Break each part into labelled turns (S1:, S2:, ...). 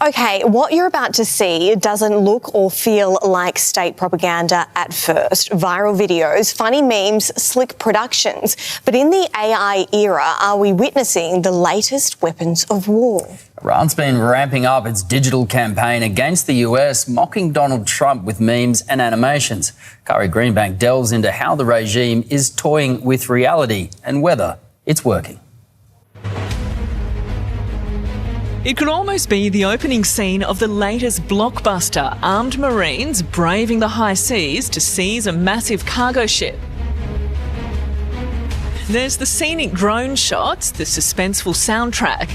S1: Okay, what you're about to see doesn't look or feel like state propaganda at first. Viral videos, funny memes, slick productions. But in the AI era, are we witnessing the latest weapons of war?
S2: Iran's been ramping up its digital campaign against the US, mocking Donald Trump with memes and animations. Kari Greenbank delves into how the regime is toying with reality and whether it's working.
S3: It could almost be the opening scene of the latest blockbuster, armed Marines braving the high seas to seize a massive cargo ship. There's the scenic drone shots, the suspenseful soundtrack.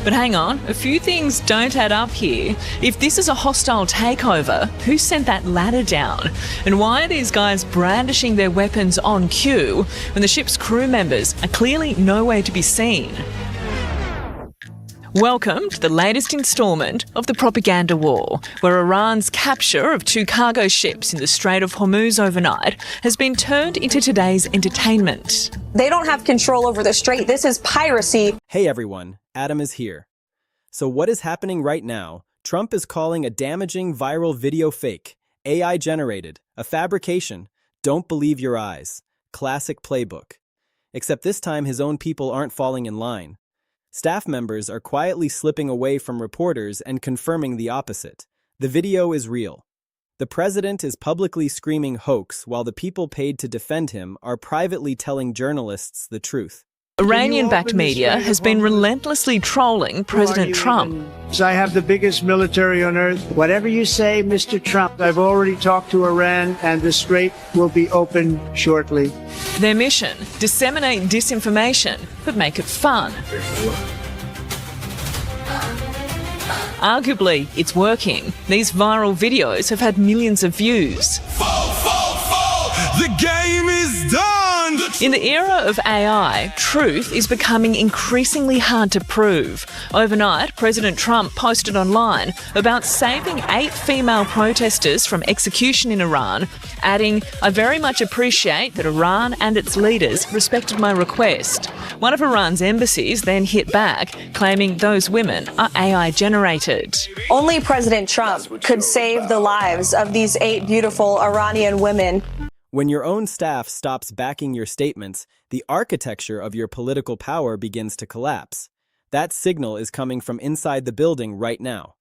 S3: But hang on, a few things don't add up here. If this is a hostile takeover, who sent that ladder down? And why are these guys brandishing their weapons on cue when the ship's crew members are clearly nowhere to be seen? Welcome to the latest instalment of the propaganda war, where Iran's capture of 2 cargo ships in the Strait of Hormuz overnight has been turned into today's entertainment.
S4: They don't have control over the strait. This is piracy.
S5: Hey everyone, Adam is here. So what is happening right now? Trump is calling a damaging viral video fake, AI generated, a fabrication. Don't believe your eyes. Classic playbook. Except this time his own people aren't falling in line. Staff members are quietly slipping away from reporters and confirming the opposite. The video is real. The president is publicly screaming hoax while the people paid to defend him are privately telling journalists the truth.
S3: Iranian-backed media has been relentlessly trolling President Trump.
S6: I have the biggest military on earth. Whatever you say, Mr. Trump, I've already talked to Iran and the strait will be open shortly.
S3: Their mission, disseminate disinformation, but make it fun. Arguably, it's working. These viral videos have had millions of views.
S7: The game is done!
S3: In the era of AI, truth is becoming increasingly hard to prove. Overnight, President Trump posted online about saving 8 female protesters from execution in Iran, adding, "I very much appreciate that Iran and its leaders respected my request." One of Iran's embassies then hit back, claiming those women are AI generated.
S4: Only President Trump could save the lives of these 8 beautiful Iranian women.
S5: When your own staff stops backing your statements, the architecture of your political power begins to collapse. That signal is coming from inside the building right now.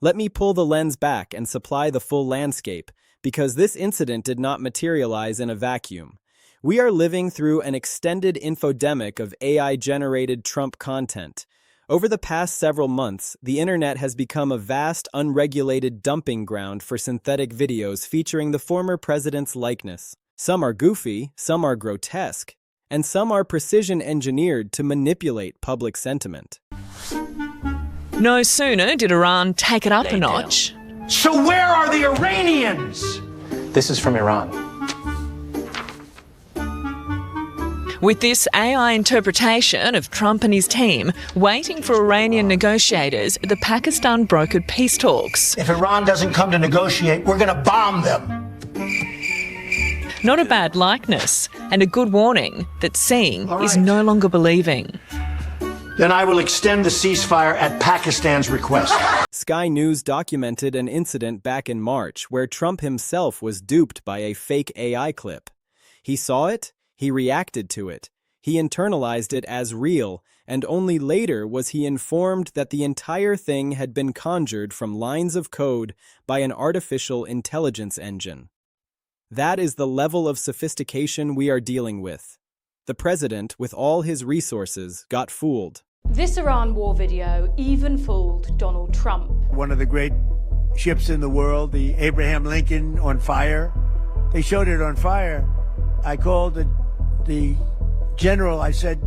S5: Let me pull the lens back and supply the full landscape, because this incident did not materialize in a vacuum. We are living through an extended infodemic of AI-generated Trump content. Over the past several months, the internet has become a vast, unregulated dumping ground for synthetic videos featuring the former president's likeness. Some are goofy, some are grotesque, and some are precision-engineered to manipulate public sentiment.
S3: No sooner did Iran take it up a notch.
S8: So where are the Iranians?
S9: This is from Iran.
S3: With this AI interpretation of Trump and his team waiting for Iranian negotiators at the Pakistan brokered peace talks.
S8: If Iran doesn't come to negotiate, we're going to bomb them.
S3: Not a bad likeness, and a good warning that seeing is no longer believing.
S8: Then I will extend the ceasefire at Pakistan's request.
S5: Sky News documented an incident back in March where Trump himself was duped by a fake AI clip. He saw it. He reacted to it. He internalized it as real, and only later was he informed that the entire thing had been conjured from lines of code by an artificial intelligence engine. That is the level of sophistication we are dealing with. The president, with all his resources, got fooled.
S10: This Iran war video even fooled Donald Trump.
S6: One of the great ships in the world, the Abraham Lincoln, on fire. They showed it on fire. I called the general. I said,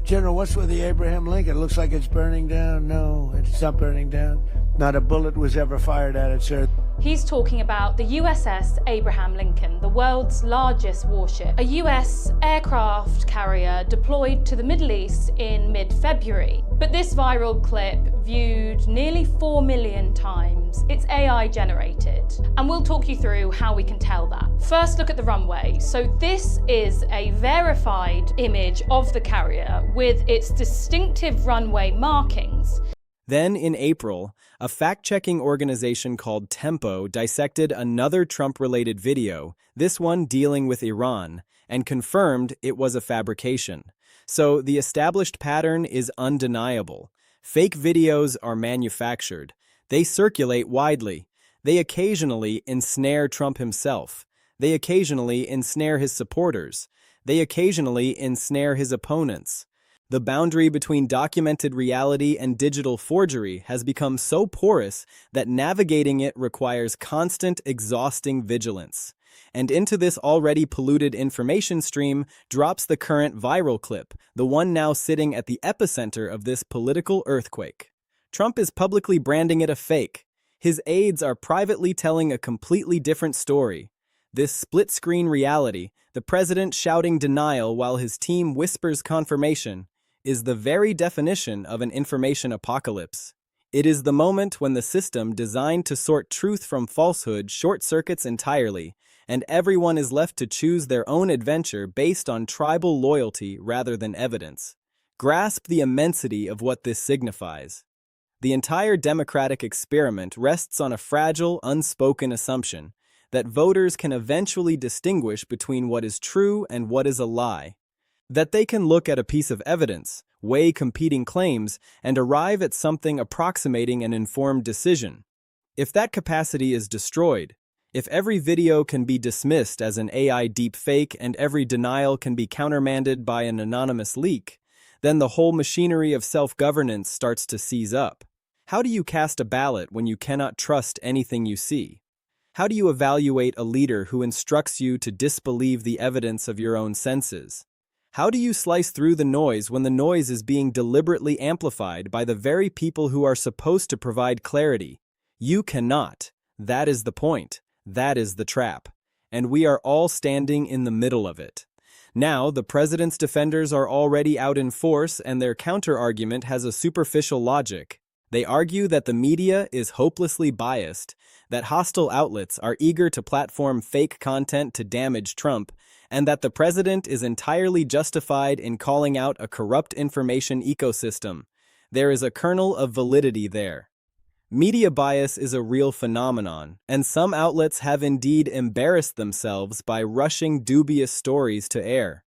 S6: General, what's with the Abraham Lincoln? It looks like it's burning down. No, it's not burning down. Not a bullet was ever fired at it, sir.
S10: He's talking about the USS Abraham Lincoln, the world's largest warship, a US aircraft carrier deployed to the Middle East in mid-February. But this viral clip viewed nearly 4 million times. It's AI generated, and we'll talk you through how we can tell that. First, look at the runway. So this is a verified image of the carrier with its distinctive runway markings.
S5: Then, in April, a fact-checking organization called Tempo dissected another Trump-related video, this one dealing with Iran, and confirmed it was a fabrication. So the established pattern is undeniable. Fake videos are manufactured. They circulate widely. They occasionally ensnare Trump himself. They occasionally ensnare his supporters. They occasionally ensnare his opponents. The boundary between documented reality and digital forgery has become so porous that navigating it requires constant, exhausting vigilance. And into this already polluted information stream drops the current viral clip, the one now sitting at the epicenter of this political earthquake. Trump is publicly branding it a fake. His aides are privately telling a completely different story. This split-screen reality, the president shouting denial while his team whispers confirmation, is the very definition of an information apocalypse. It is the moment when the system designed to sort truth from falsehood short-circuits entirely, and everyone is left to choose their own adventure based on tribal loyalty rather than evidence. Grasp the immensity of what this signifies. The entire democratic experiment rests on a fragile, unspoken assumption that voters can eventually distinguish between what is true and what is a lie. That they can look at a piece of evidence, weigh competing claims, and arrive at something approximating an informed decision. If that capacity is destroyed, if every video can be dismissed as an AI deepfake and every denial can be countermanded by an anonymous leak, then the whole machinery of self-governance starts to seize up. How do you cast a ballot when you cannot trust anything you see? How do you evaluate a leader who instructs you to disbelieve the evidence of your own senses? How do you slice through the noise when the noise is being deliberately amplified by the very people who are supposed to provide clarity? You cannot. That is the point. That is the trap. And we are all standing in the middle of it. Now, the president's defenders are already out in force, and their counter-argument has a superficial logic. They argue that the media is hopelessly biased, that hostile outlets are eager to platform fake content to damage Trump, and that the president is entirely justified in calling out a corrupt information ecosystem. There is a kernel of validity there. Media bias is a real phenomenon, and some outlets have indeed embarrassed themselves by rushing dubious stories to air.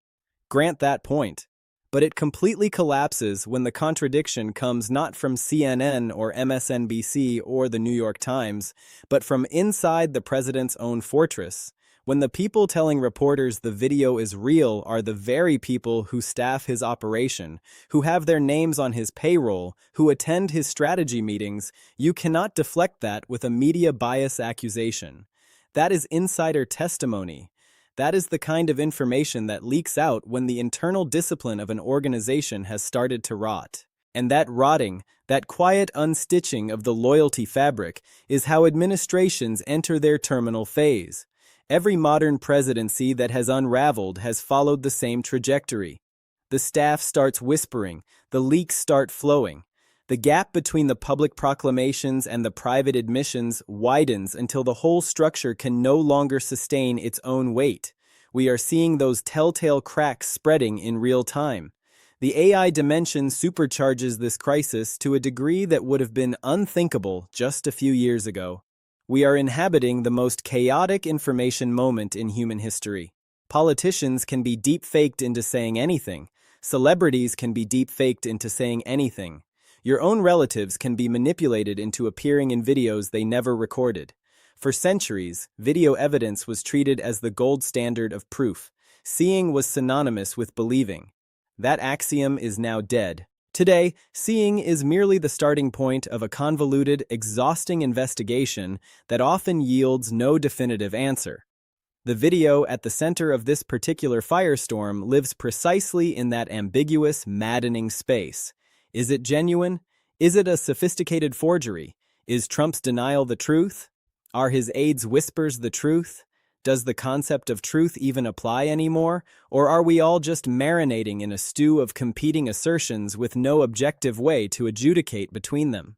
S5: Grant that point. But it completely collapses when the contradiction comes not from CNN or MSNBC or the New York Times, but from inside the president's own fortress. When the people telling reporters the video is real are the very people who staff his operation, who have their names on his payroll, who attend his strategy meetings, you cannot deflect that with a media bias accusation. That is insider testimony. That is the kind of information that leaks out when the internal discipline of an organization has started to rot. And that rotting, that quiet unstitching of the loyalty fabric, is how administrations enter their terminal phase. Every modern presidency that has unraveled has followed the same trajectory. The staff starts whispering, the leaks start flowing. The gap between the public proclamations and the private admissions widens until the whole structure can no longer sustain its own weight. We are seeing those telltale cracks spreading in real time. The AI dimension supercharges this crisis to a degree that would have been unthinkable just a few years ago. We are inhabiting the most chaotic information moment in human history. Politicians can be deep-faked into saying anything. Celebrities can be deep-faked into saying anything. Your own relatives can be manipulated into appearing in videos they never recorded. For centuries, video evidence was treated as the gold standard of proof. Seeing was synonymous with believing. That axiom is now dead. Today, seeing is merely the starting point of a convoluted, exhausting investigation that often yields no definitive answer. The video at the center of this particular firestorm lives precisely in that ambiguous, maddening space. Is it genuine? Is it a sophisticated forgery? Is Trump's denial the truth? Are his aides' whispers the truth? Does the concept of truth even apply anymore? Or are we all just marinating in a stew of competing assertions with no objective way to adjudicate between them?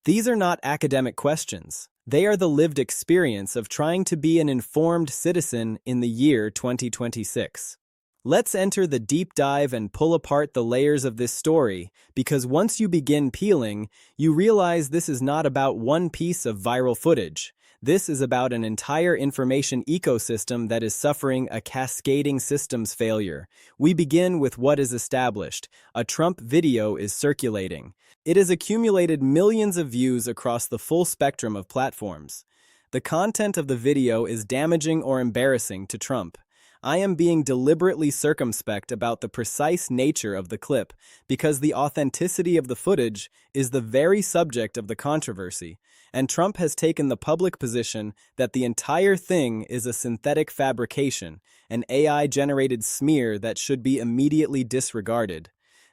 S5: These are not academic questions. They are the lived experience of trying to be an informed citizen in the year 2026. Let's enter the deep dive and pull apart the layers of this story, because once you begin peeling, you realize this is not about one piece of viral footage. This is about an entire information ecosystem that is suffering a cascading systems failure. We begin with what is established. A Trump video is circulating. It has accumulated millions of views across the full spectrum of platforms. The content of the video is damaging or embarrassing to Trump. I am being deliberately circumspect about the precise nature of the clip because the authenticity of the footage is the very subject of the controversy, and Trump has taken the public position that the entire thing is a synthetic fabrication, an AI-generated smear that should be immediately disregarded.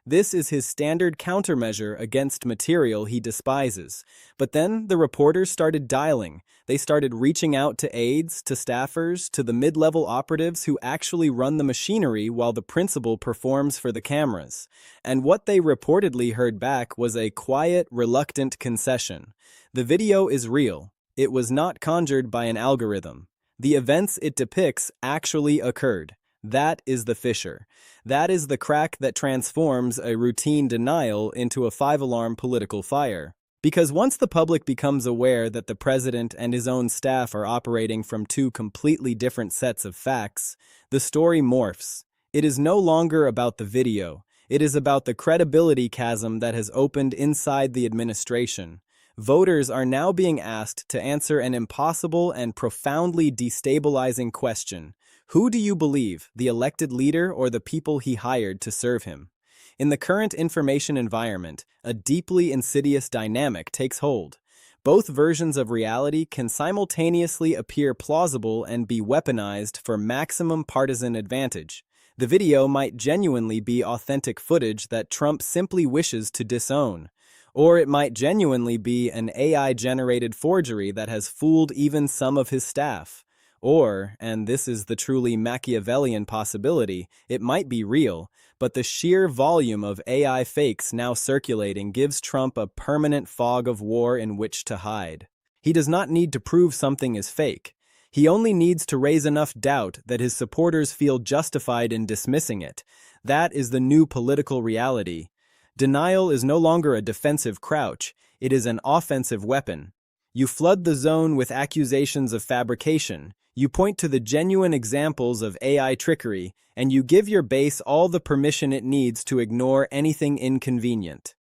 S5: This is his standard countermeasure against material he despises. But then the reporters started dialing. They started reaching out to aides, to staffers, to the mid-level operatives who actually run the machinery while the principal performs for the cameras. And what they reportedly heard back was a quiet, reluctant concession. The video is real. It was not conjured by an algorithm. The events it depicts actually occurred. That is the fissure. That is the crack that transforms a routine denial into a five-alarm political fire. Because once the public becomes aware that the president and his own staff are operating from two completely different sets of facts, the story morphs. It is no longer about the video. It is about the credibility chasm that has opened inside the administration. Voters are now being asked to answer an impossible and profoundly destabilizing question. Who do you believe, the elected leader or the people he hired to serve him? In the current information environment, a deeply insidious dynamic takes hold. Both versions of reality can simultaneously appear plausible and be weaponized for maximum partisan advantage. The video might genuinely be authentic footage that Trump simply wishes to disown. Or it might genuinely be an AI-generated forgery that has fooled even some of his staff. Or, and this is the truly Machiavellian possibility, it might be real, but the sheer volume of AI fakes now circulating gives Trump a permanent fog of war in which to hide. He does not need to prove something is fake. He only needs to raise enough doubt that his supporters feel justified in dismissing it. That is the new political reality. Denial is no longer a defensive crouch, it is an offensive weapon. You flood the zone with accusations of fabrication. You point to the genuine examples of AI trickery, and you give your base all the permission it needs to ignore anything inconvenient.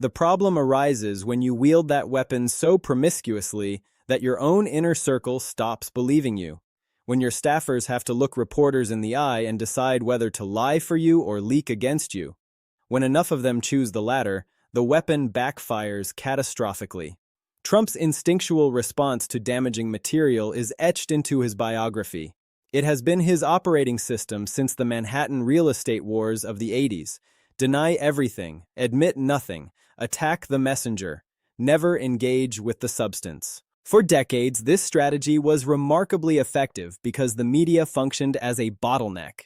S5: The problem arises when you wield that weapon so promiscuously that your own inner circle stops believing you. When your staffers have to look reporters in the eye and decide whether to lie for you or leak against you. When enough of them choose the latter, the weapon backfires catastrophically. Trump's instinctual response to damaging material is etched into his biography. It has been his operating system since the Manhattan real estate wars of the 80s. Deny everything, admit nothing, attack the messenger, never engage with the substance. For decades, this strategy was remarkably effective because the media functioned as a bottleneck.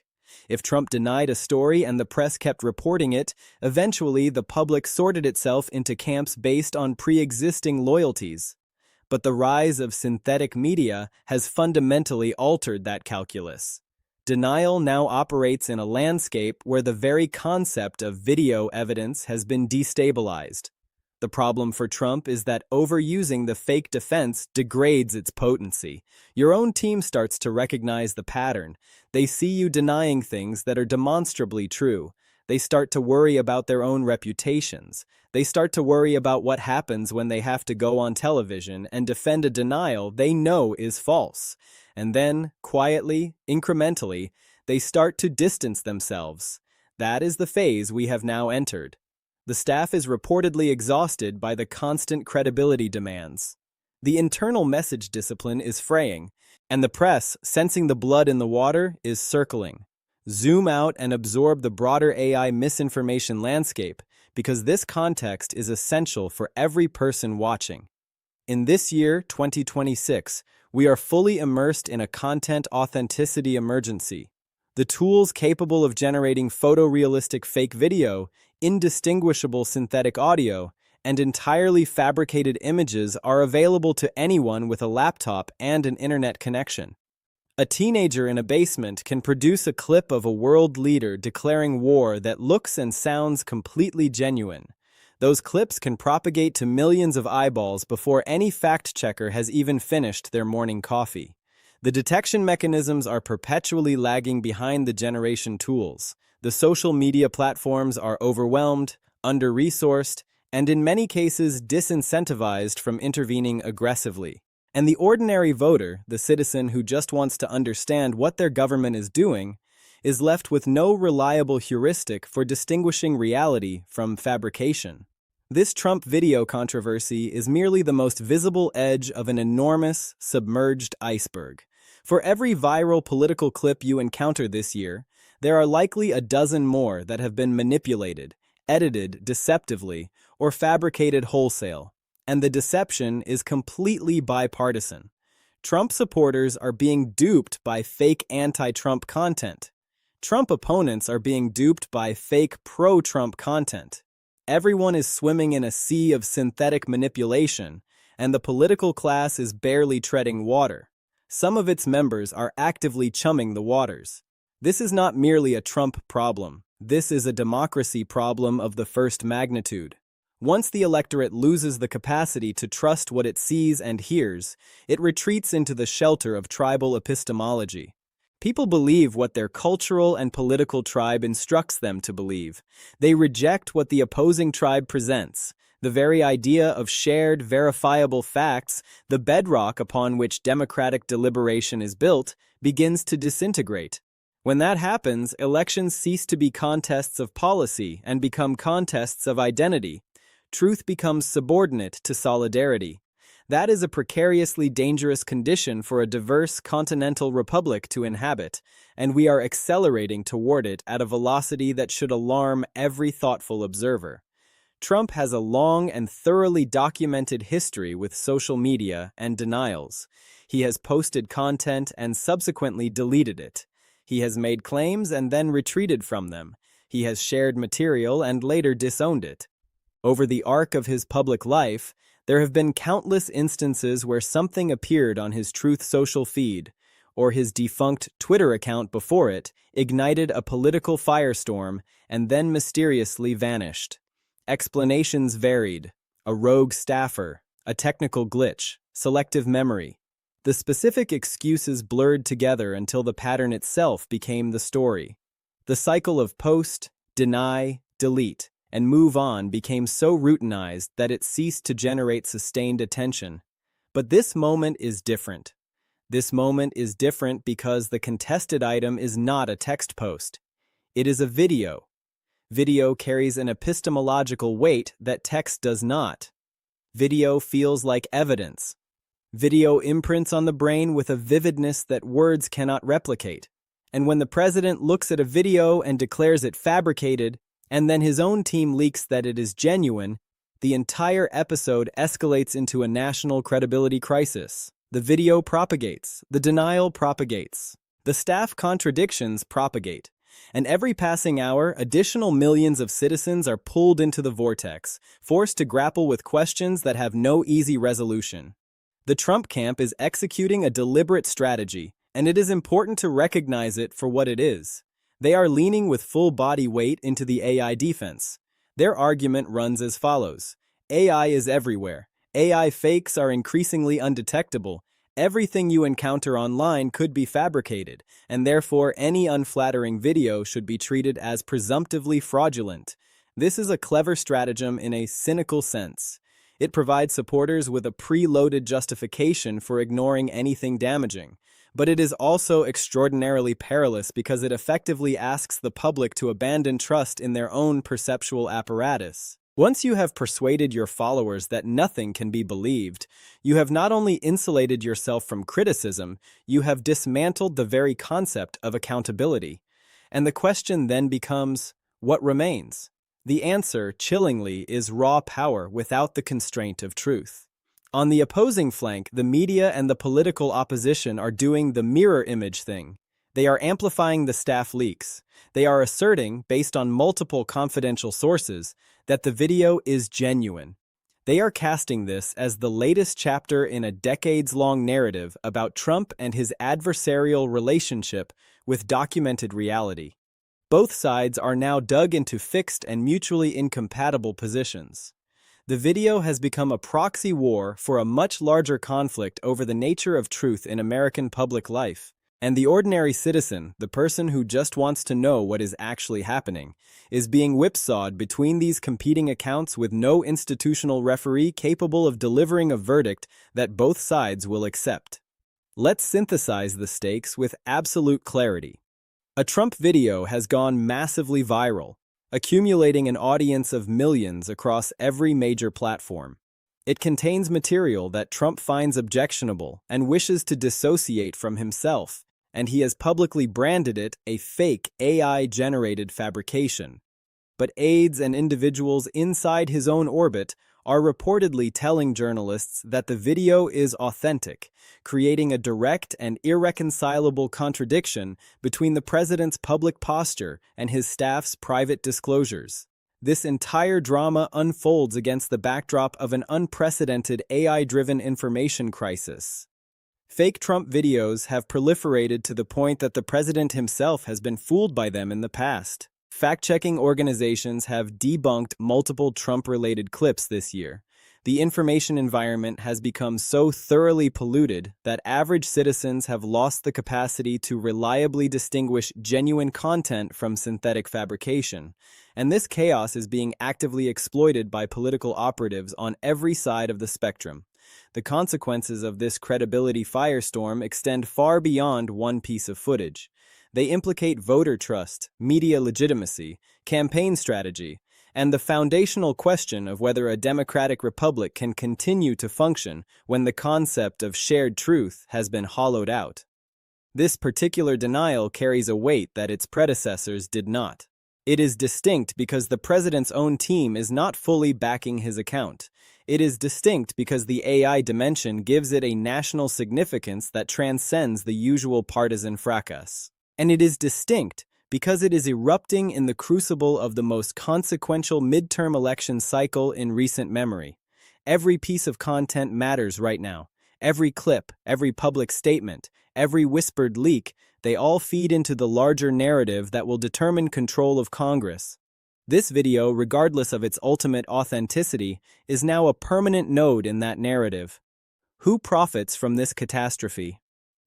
S5: If Trump denied a story and the press kept reporting it, eventually the public sorted itself into camps based on pre-existing loyalties. But the rise of synthetic media has fundamentally altered that calculus. Denial now operates in a landscape where the very concept of video evidence has been destabilized. The problem for Trump is that overusing the fake defense degrades its potency. Your own team starts to recognize the pattern. They see you denying things that are demonstrably true. They start to worry about their own reputations. They start to worry about what happens when they have to go on television and defend a denial they know is false. And then, quietly, incrementally, they start to distance themselves. That is the phase we have now entered. The staff is reportedly exhausted by the constant credibility demands. The internal message discipline is fraying, and the press, sensing the blood in the water, is circling. Zoom out and absorb the broader AI misinformation landscape, because this context is essential for every person watching. in this year, 2026, we are fully immersed in a content authenticity emergency. The tools capable of generating photorealistic fake video, indistinguishable synthetic audio, and entirely fabricated images are available to anyone with a laptop and an internet connection. A teenager in a basement can produce a clip of a world leader declaring war that looks and sounds completely genuine. Those clips can propagate to millions of eyeballs before any fact-checker has even finished their morning coffee. The detection mechanisms are perpetually lagging behind the generation tools. The social media platforms are overwhelmed, under-resourced, and in many cases disincentivized from intervening aggressively. And the ordinary voter, the citizen who just wants to understand what their government is doing, is left with no reliable heuristic for distinguishing reality from fabrication. This Trump video controversy is merely the most visible edge of an enormous, submerged iceberg. For every viral political clip you encounter this year, there are likely a dozen more that have been manipulated, edited deceptively, or fabricated wholesale. And the deception is completely bipartisan. Trump supporters are being duped by fake anti-Trump content. Trump opponents are being duped by fake pro-Trump content. Everyone is swimming in a sea of synthetic manipulation, and the political class is barely treading water. Some of its members are actively chumming the waters. This is not merely a Trump problem. This is a democracy problem of the first magnitude. Once the electorate loses the capacity to trust what it sees and hears, it retreats into the shelter of tribal epistemology. People believe what their cultural and political tribe instructs them to believe. They reject what the opposing tribe presents. The very idea of shared, verifiable facts, the bedrock upon which democratic deliberation is built, begins to disintegrate. When that happens, elections cease to be contests of policy and become contests of identity. Truth becomes subordinate to solidarity. That is a precariously dangerous condition for a diverse continental republic to inhabit, and we are accelerating toward it at a velocity that should alarm every thoughtful observer. Trump has a long and thoroughly documented history with social media and denials. He has posted content and subsequently deleted it. He has made claims and then retreated from them. He has shared material and later disowned it. Over the arc of his public life, there have been countless instances where something appeared on his Truth Social feed, or his defunct Twitter account before it, ignited a political firestorm, and then mysteriously vanished. Explanations varied: a rogue staffer, a technical glitch, selective memory. The specific excuses blurred together until the pattern itself became the story. The cycle of post, deny, delete, and move on became so routinized that it ceased to generate sustained attention. But this moment is different. This moment is different because the contested item is not a text post. It is a video. Video carries an epistemological weight that text does not. Video feels like evidence. Video imprints on the brain with a vividness that words cannot replicate. And when the president looks at a video and declares it fabricated, and then his own team leaks that it is genuine, the entire episode escalates into a national credibility crisis. The video propagates. The denial propagates. The staff contradictions propagate. And every passing hour, additional millions of citizens are pulled into the vortex, forced to grapple with questions that have no easy resolution. The Trump camp is executing a deliberate strategy, and it is important to recognize it for what it is. They are leaning with full body weight into the AI defense. Their argument runs as follows. AI is everywhere. AI fakes are increasingly undetectable. Everything you encounter online could be fabricated, and therefore any unflattering video should be treated as presumptively fraudulent. This is a clever stratagem in a cynical sense. It provides supporters with a preloaded justification for ignoring anything damaging. But it is also extraordinarily perilous because it effectively asks the public to abandon trust in their own perceptual apparatus. Once you have persuaded your followers that nothing can be believed, you have not only insulated yourself from criticism, you have dismantled the very concept of accountability. And the question then becomes, what remains? The answer, chillingly, is raw power without the constraint of truth. On the opposing flank, the media and the political opposition are doing the mirror image thing. They are amplifying the staff leaks. They are asserting, based on multiple confidential sources, that the video is genuine. They are casting this as the latest chapter in a decades-long narrative about Trump and his adversarial relationship with documented reality. Both sides are now dug into fixed and mutually incompatible positions. The video has become a proxy war for a much larger conflict over the nature of truth in American public life. And the ordinary citizen, the person who just wants to know what is actually happening, is being whipsawed between these competing accounts with no institutional referee capable of delivering a verdict that both sides will accept. Let's synthesize the stakes with absolute clarity. A Trump video has gone massively viral, accumulating an audience of millions across every major platform. It contains material that Trump finds objectionable and wishes to dissociate from himself, and he has publicly branded it a fake AI-generated fabrication. But aides and individuals inside his own orbit are reportedly telling journalists that the video is authentic, creating a direct and irreconcilable contradiction between the president's public posture and his staff's private disclosures. This entire drama unfolds against the backdrop of an unprecedented AI-driven information crisis. Fake Trump videos have proliferated to the point that the president himself has been fooled by them in the past. Fact-checking organizations have debunked multiple Trump-related clips this year. The information environment has become so thoroughly polluted that average citizens have lost the capacity to reliably distinguish genuine content from synthetic fabrication. And this chaos is being actively exploited by political operatives on every side of the spectrum. The consequences of this credibility firestorm extend far beyond one piece of footage. They implicate voter trust, media legitimacy, campaign strategy, and the foundational question of whether a democratic republic can continue to function when the concept of shared truth has been hollowed out. This particular denial carries a weight that its predecessors did not. It is distinct because the president's own team is not fully backing his account. It is distinct because the AI dimension gives it a national significance that transcends the usual partisan fracas. And it is distinct because it is erupting in the crucible of the most consequential midterm election cycle in recent memory. Every piece of content matters right now. Every clip, every public statement, every whispered leak, they all feed into the larger narrative that will determine control of Congress. This video, regardless of its ultimate authenticity, is now a permanent node in that narrative. Who profits from this catastrophe?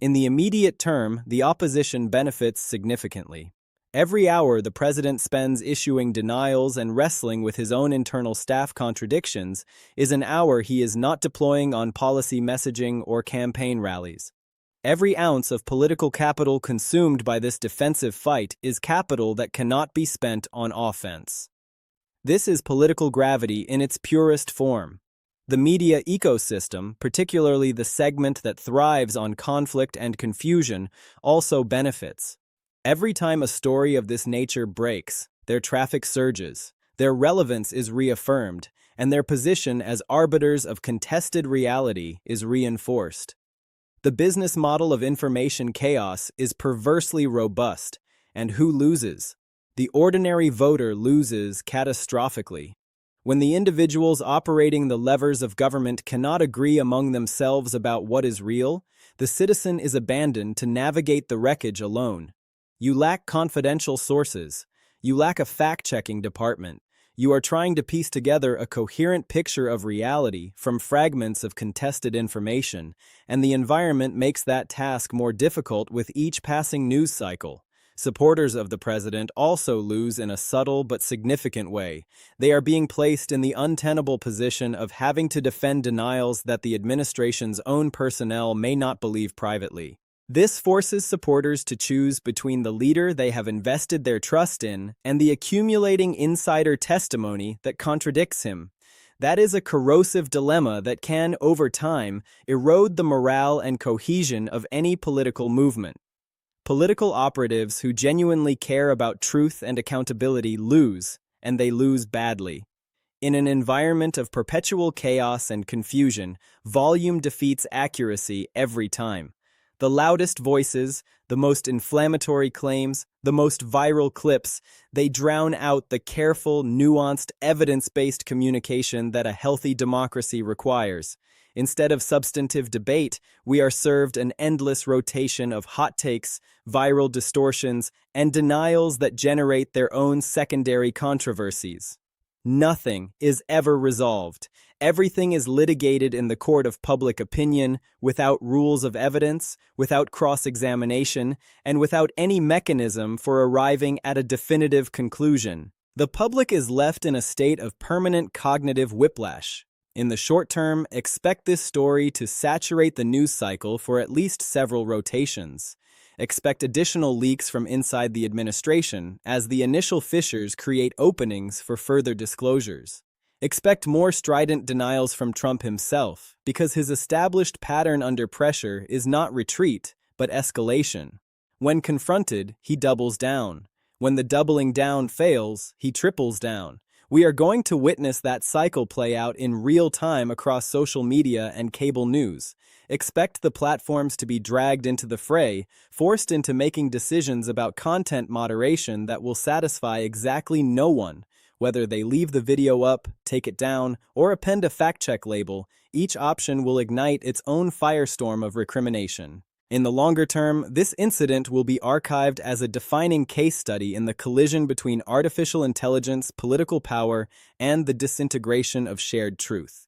S5: In the immediate term, the opposition benefits significantly. Every hour the president spends issuing denials and wrestling with his own internal staff contradictions is an hour he is not deploying on policy messaging or campaign rallies. Every ounce of political capital consumed by this defensive fight is capital that cannot be spent on offense. This is political gravity in its purest form. The media ecosystem, particularly the segment that thrives on conflict and confusion, also benefits. Every time a story of this nature breaks, their traffic surges, their relevance is reaffirmed, and their position as arbiters of contested reality is reinforced. The business model of information chaos is perversely robust, and who loses? The ordinary voter loses catastrophically. When the individuals operating the levers of government cannot agree among themselves about what is real, the citizen is abandoned to navigate the wreckage alone. You lack confidential sources. You lack a fact-checking department. You are trying to piece together a coherent picture of reality from fragments of contested information, and the environment makes that task more difficult with each passing news cycle. Supporters of the president also lose in a subtle but significant way. They are being placed in the untenable position of having to defend denials that the administration's own personnel may not believe privately. This forces supporters to choose between the leader they have invested their trust in and the accumulating insider testimony that contradicts him. That is a corrosive dilemma that can, over time, erode the morale and cohesion of any political movement. Political operatives who genuinely care about truth and accountability lose, and they lose badly. In an environment of perpetual chaos and confusion, volume defeats accuracy every time. The loudest voices, the most inflammatory claims, the most viral clips, they drown out the careful, nuanced, evidence-based communication that a healthy democracy requires. Instead of substantive debate, we are served an endless rotation of hot takes, viral distortions, and denials that generate their own secondary controversies. Nothing is ever resolved. Everything is litigated in the court of public opinion, without rules of evidence, without cross-examination, and without any mechanism for arriving at a definitive conclusion. The public is left in a state of permanent cognitive whiplash. In the short term, expect this story to saturate the news cycle for at least several rotations. Expect additional leaks from inside the administration as the initial fissures create openings for further disclosures. Expect more strident denials from Trump himself, because his established pattern under pressure is not retreat, but escalation. When confronted, he doubles down. When the doubling down fails, he triples down. We are going to witness that cycle play out in real time across social media and cable news. Expect the platforms to be dragged into the fray, forced into making decisions about content moderation that will satisfy exactly no one. Whether they leave the video up, take it down, or append a fact-check label, each option will ignite its own firestorm of recrimination. In the longer term, this incident will be archived as a defining case study in the collision between artificial intelligence, political power, and the disintegration of shared truth.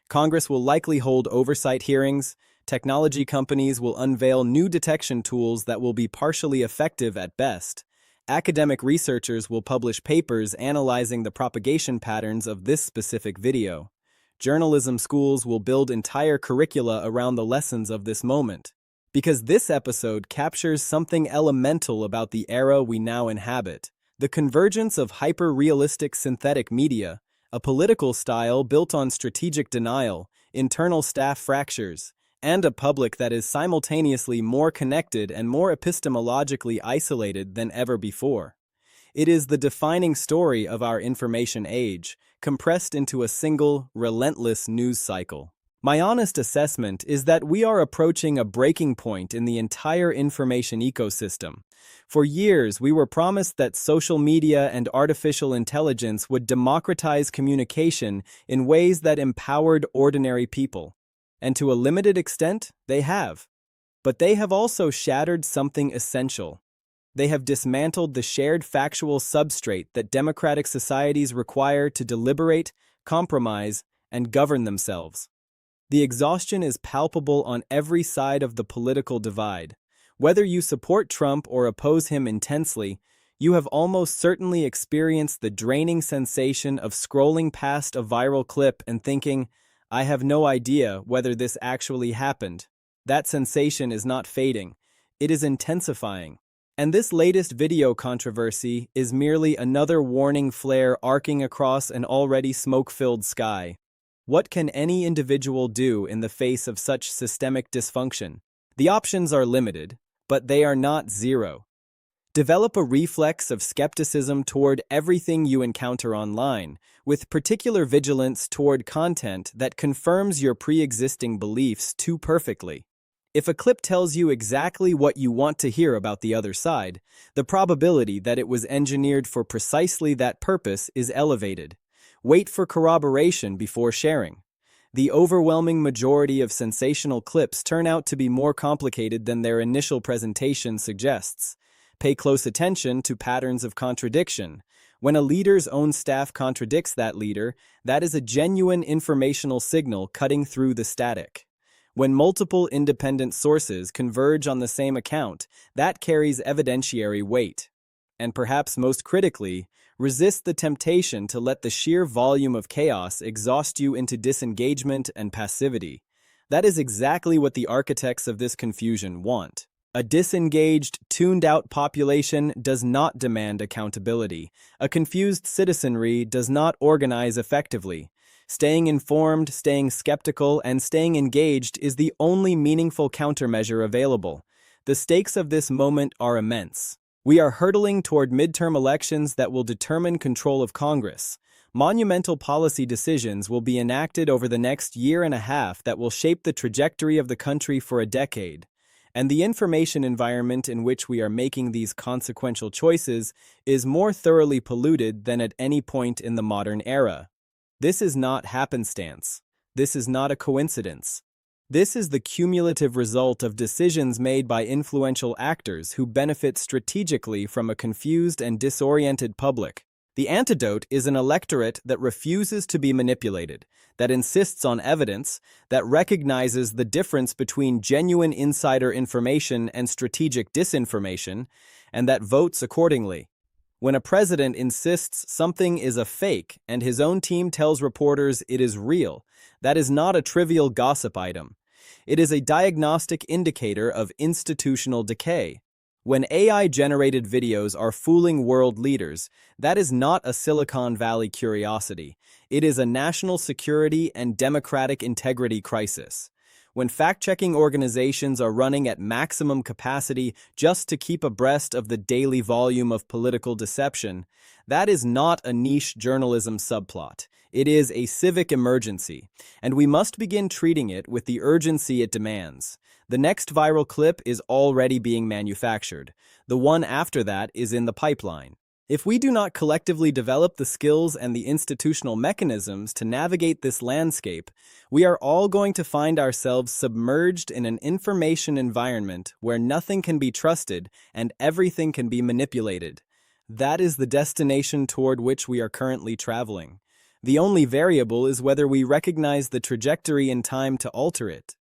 S5: Congress will likely hold oversight hearings. Technology companies will unveil new detection tools that will be partially effective at best. Academic researchers will publish papers analyzing the propagation patterns of this specific video. Journalism schools will build entire curricula around the lessons of this moment. Because this episode captures something elemental about the era we now inhabit, the convergence of hyper-realistic synthetic media, a political style built on strategic denial, internal staff fractures, and a public that is simultaneously more connected and more epistemologically isolated than ever before. It is the defining story of our information age, compressed into a single, relentless news cycle. My honest assessment is that we are approaching a breaking point in the entire information ecosystem. For years, we were promised that social media and artificial intelligence would democratize communication in ways that empowered ordinary people. And to a limited extent, they have. But they have also shattered something essential. They have dismantled the shared factual substrate that democratic societies require to deliberate, compromise, and govern themselves. The exhaustion is palpable on every side of the political divide. Whether you support Trump or oppose him intensely, you have almost certainly experienced the draining sensation of scrolling past a viral clip and thinking, I have no idea whether this actually happened. That sensation is not fading. It is intensifying. And this latest video controversy is merely another warning flare arcing across an already smoke-filled sky. What can any individual do in the face of such systemic dysfunction? The options are limited, but they are not zero. Develop a reflex of skepticism toward everything you encounter online, with particular vigilance toward content that confirms your pre-existing beliefs too perfectly. If a clip tells you exactly what you want to hear about the other side, the probability that it was engineered for precisely that purpose is elevated. Wait for corroboration before sharing. The overwhelming majority of sensational clips turn out to be more complicated than their initial presentation suggests. Pay close attention to patterns of contradiction. When a leader's own staff contradicts that leader, that is a genuine informational signal cutting through the static. When multiple independent sources converge on the same account, that carries evidentiary weight. And perhaps most critically, resist the temptation to let the sheer volume of chaos exhaust you into disengagement and passivity. That is exactly what the architects of this confusion want. A disengaged, tuned-out population does not demand accountability. A confused citizenry does not organize effectively. Staying informed, staying skeptical, and staying engaged is the only meaningful countermeasure available. The stakes of this moment are immense. We are hurtling toward midterm elections that will determine control of Congress. Monumental policy decisions will be enacted over the next year and a half that will shape the trajectory of the country for a decade. And the information environment in which we are making these consequential choices is more thoroughly polluted than at any point in the modern era. This is not happenstance. This is not a coincidence. This is the cumulative result of decisions made by influential actors who benefit strategically from a confused and disoriented public. The antidote is an electorate that refuses to be manipulated, that insists on evidence, that recognizes the difference between genuine insider information and strategic disinformation, and that votes accordingly. When a president insists something is a fake and his own team tells reporters it is real, that is not a trivial gossip item. It is a diagnostic indicator of institutional decay. When AI-generated videos are fooling world leaders, that is not a Silicon Valley curiosity. It is a national security and democratic integrity crisis. When fact-checking organizations are running at maximum capacity just to keep abreast of the daily volume of political deception, that is not a niche journalism subplot. It is a civic emergency, and we must begin treating it with the urgency it demands. The next viral clip is already being manufactured. The one after that is in the pipeline. If we do not collectively develop the skills and the institutional mechanisms to navigate this landscape, we are all going to find ourselves submerged in an information environment where nothing can be trusted and everything can be manipulated. That is the destination toward which we are currently traveling. The only variable is whether we recognize the trajectory in time to alter it.